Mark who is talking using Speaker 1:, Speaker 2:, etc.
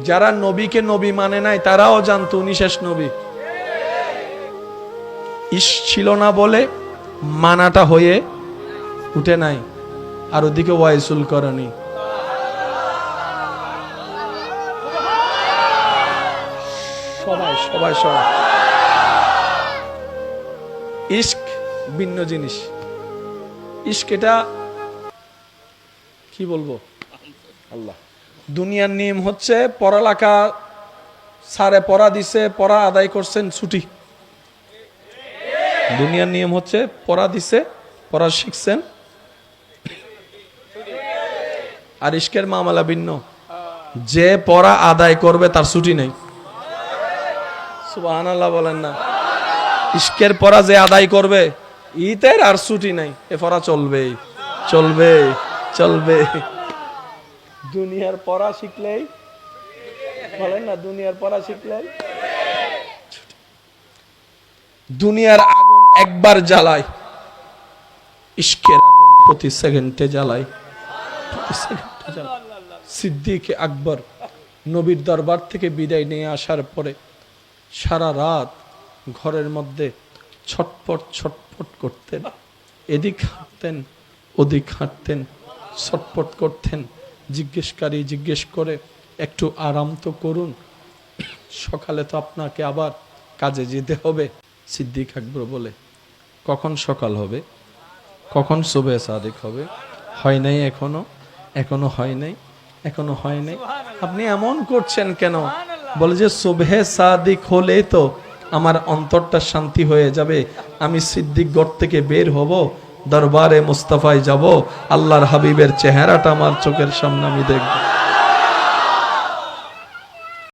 Speaker 1: যারা নবীকে নবী মানে নাই তারাও জানতো উনি শেষ নবী। ইশ ছিল না বলে মানাটা হয়ে উঠে নাই, আর ওদিকে ওয়াইসুল করনি। সবাই সবাই সবাই ইশক ভিন্ন জিনিস। ইশক এটা কি বলবো, আল্লাহ। দুনিয়ার নিয়ম হচ্ছে পড়ালেখা সারে পড়া দিছে, পড়া আদায় করছেন, ছুটি। দুনিয়ার নিয়ম হচ্ছে পড়া দিছে, পড়া শিখছেন, আর ইশকের মামলা ভিন্ন। যে পড়া আদায় করবে তার ছুটি নেই। সুবহানাল্লাহ বলেন না। ইশকের পড়া যে আদায় করবে ইতের আর ছুটি নাই, এ পড়া চলবে চলবে চলবে। দুনিয়ার পড়া শিখলেই বলেন না, দুনিয়ার পড়া শিখলেই দুনিয়ার আগুন একবার জ্বালায়, ইশকের আগুন প্রতি সেকেন্ডে জ্বালায়, প্রতি সেকেন্ডে জ্বালায়। সিদ্দিক আকবর নবীর দরবার থেকে বিদায় নিয়ে আসার পরে সারা রাত ঘরের মধ্যে ছটপট ছটপট করতেন, এদিক হাঁটতেন ওদিক হাঁটতেন, ছটপট করতেন। জিজ্ঞেসকারী জিজ্ঞেস করে, একটু আরাম তো করুন, সকালে তো আপনাকে আবার কাজে যেতে হবে। সিদ্দিক আকবর বলে, কখন সকাল হবে, কখন সুবহে সাদিক হবে? হয় নাই এখনো, এখনো হয় নাই, এখনো হয় নাই। আপনি এমন করছেন কেন? বলে যে সুবহে সাদিক হলে তো আমার অন্তরটা শান্তি হয়ে যাবে, আমি সিদ্দিক ঘর থেকে বের হব, দরবারে মুস্তাফায় যাব, আল্লাহর হাবিবের চেহারাটা আমার চোখের সামনে আমি দেখব।